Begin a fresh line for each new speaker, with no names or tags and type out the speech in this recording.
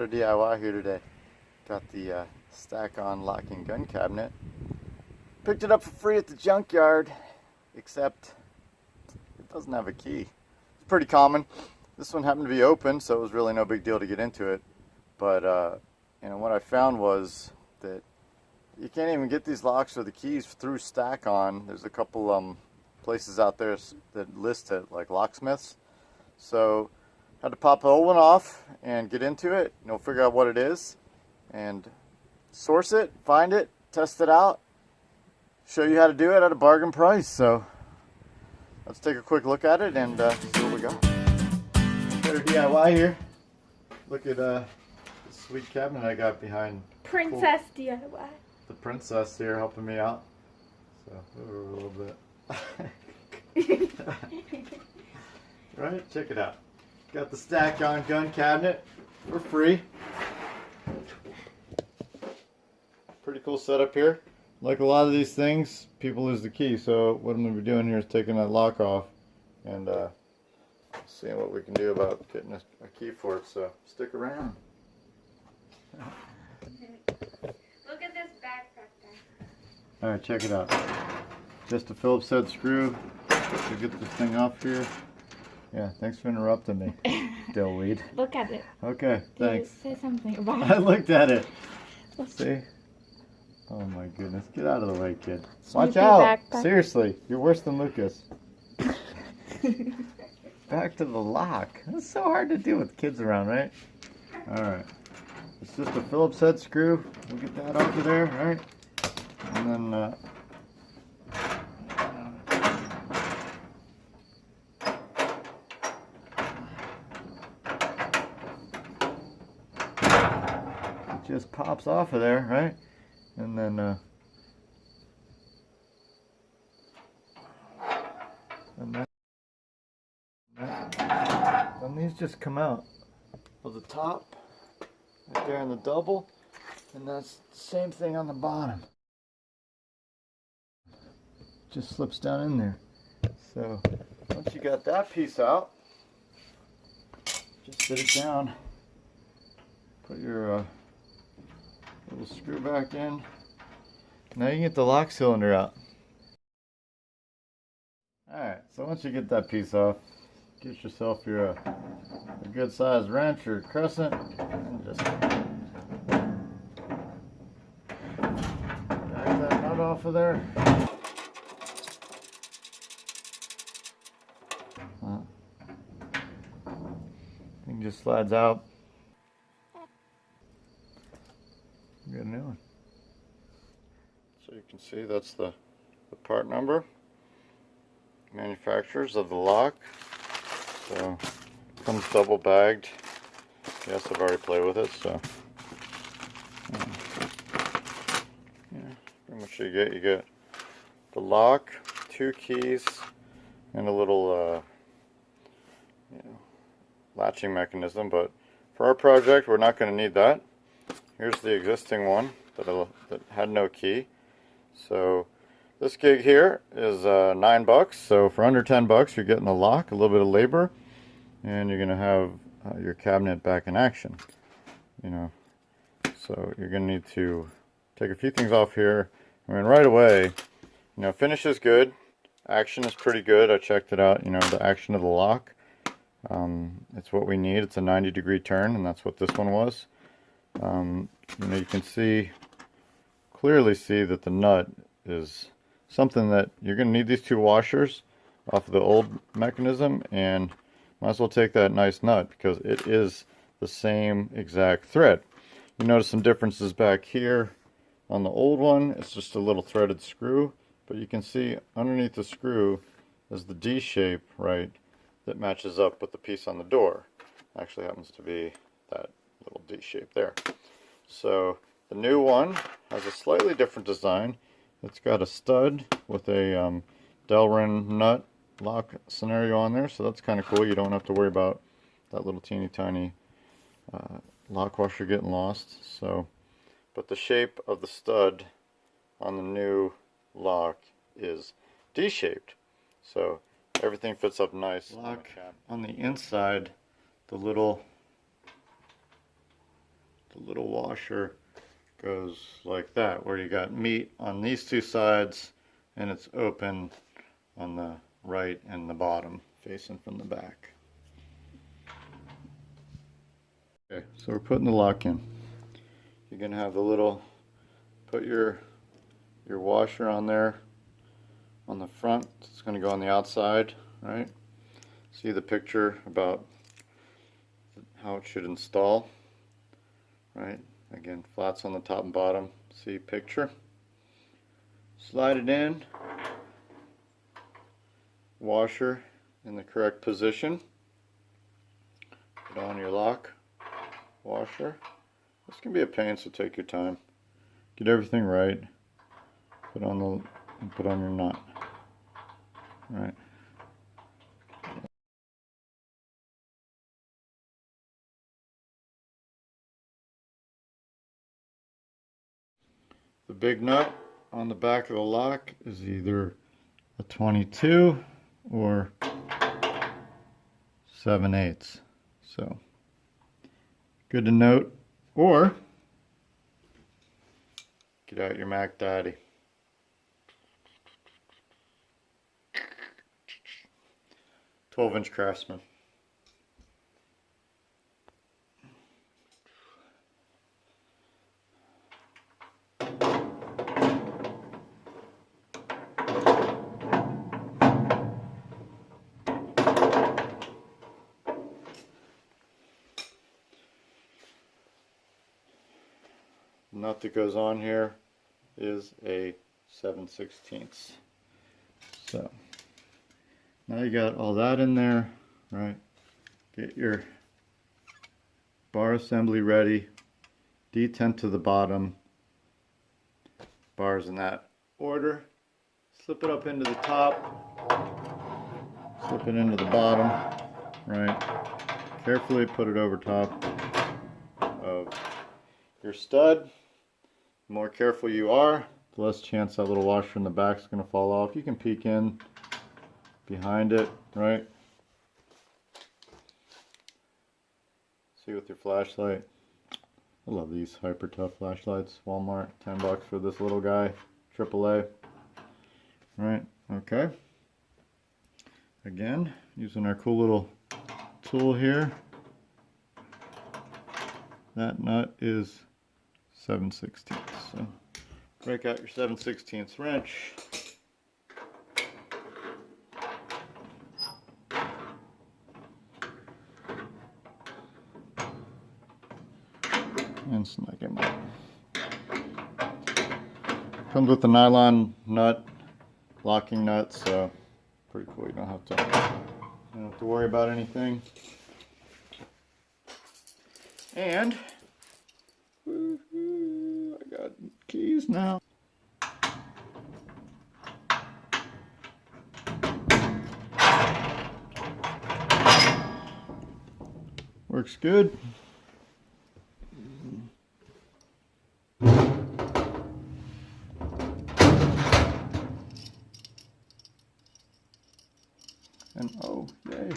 Another DIY here today. Got the stack-on locking gun cabinet. Picked it up for free at the junkyard, except it doesn't have a key. It's pretty common. This one happened to be open, so it was really no big deal to get into it. But you know, what I found was that you can't even get these locks or the keys through stack-on. There's a couple places out there that list it like locksmiths. So had to pop the old one off and get into it, you know, figure out what it is and source it, find it, test it out, show you how to do it at a bargain price. So let's take a quick look at it and see what we got. Better DIY here. Look at this sweet cabinet I got behind.
Princess DIY.
The princess here helping me out. So move her a little bit. Right, check it out. Got the stack-on gun cabinet for free. Pretty cool setup here. Like a lot of these things, people lose the key. So what I'm going to be doing here is taking that lock off and seeing what we can do about getting a key for it. So stick around.
Look at this backpack there.
Alright, check it out. Just a Phillips head screw to get this thing off here. Yeah, thanks for interrupting me, dillweed.
Look at it.
Okay, thanks.
Say something about it.
I looked at it. See? Oh my goodness. Get out of the way, kid. Watch out!
Backpack.
Seriously, you're worse than Lucas. Back to the lock. It's so hard to do with kids around, right? Alright. It's just a Phillips head screw. We'll get that off of there, right? And then it just pops off of there, right? And then then these just come out of the top right there in the double, and that's the same thing on the bottom. Just slips down in there. So once you got that piece out, just sit it down, put your little screw back in. Now you can get the lock cylinder out. Alright, so once you get that piece off, get yourself a good sized wrench or crescent and just drag that nut off of there. Thing just slides out. Get a new one. So you can see that's the part number, manufacturers of the lock. So it comes double bagged. Yes, I've already played with it, so yeah, pretty much you get the lock, 2 keys, and a little you know, latching mechanism. But for our project, we're not going to need that. Here's the existing one that had no key. So this gig here is $9. So for under $10, you're getting the lock, a little bit of labor, and you're gonna have your cabinet back in action. You know, so you're gonna need to take a few things off here. I mean, right away, you know, finish is good, action is pretty good. I checked it out. You know, the action of the lock, it's what we need. It's a 90-degree turn, and that's what this one was. You know, you can clearly see that the nut is something that you're going to need. These 2 washers off of the old mechanism, and might as well take that nice nut because it is the same exact thread. You notice some differences back here on the old one. It's just a little threaded screw, but you can see underneath the screw is the D shape, right, that matches up with the piece on the door. Actually happens to be that little D shape there. So the new one has a slightly different design. It's got a stud with a Delrin nut lock scenario on there, so that's kind of cool. You don't have to worry about that little teeny tiny lock washer getting lost. So, but the shape of the stud on the new lock is D-shaped, so everything fits up nice. Lock on the inside, the little the little washer goes like that, where you got meat on these two sides and it's open on the right and the bottom facing from the back. Okay, so we're putting the lock in. You're gonna have the little, put your washer on there on the front. It's gonna go on the outside, right? See the picture about how it should install, right? Again, flats on the top and bottom. See picture. Slide it in. Washer in the correct position. Put on your lock. Washer. This can be a pain, so take your time. Get everything right. Put on your nut. Right. The big nut on the back of the lock is either a 22 or 7/8. So good to note. Or get out your Mac Daddy. 12-inch Craftsman. The nut that goes on here is a 7/16. So now you got all that in there, right? Get your bar assembly ready. Detent to the bottom. Bars in that order. Slip it up into the top. Slip it into the bottom, right? Carefully put it over top of your stud. The more careful you are, the less chance that little washer in the back is going to fall off. You can peek in behind it, right? See with your flashlight. I love these hyper tough flashlights. Walmart, 10 bucks for this little guy, AAA. Right, okay. Again, using our cool little tool here. That nut is 7/16. So break out your 7/16 wrench. And snug him up. Comes with a nylon nut, locking nut, so pretty cool. You don't have to worry about anything. And woohoo, I got keys now. Works good. And oh, yay.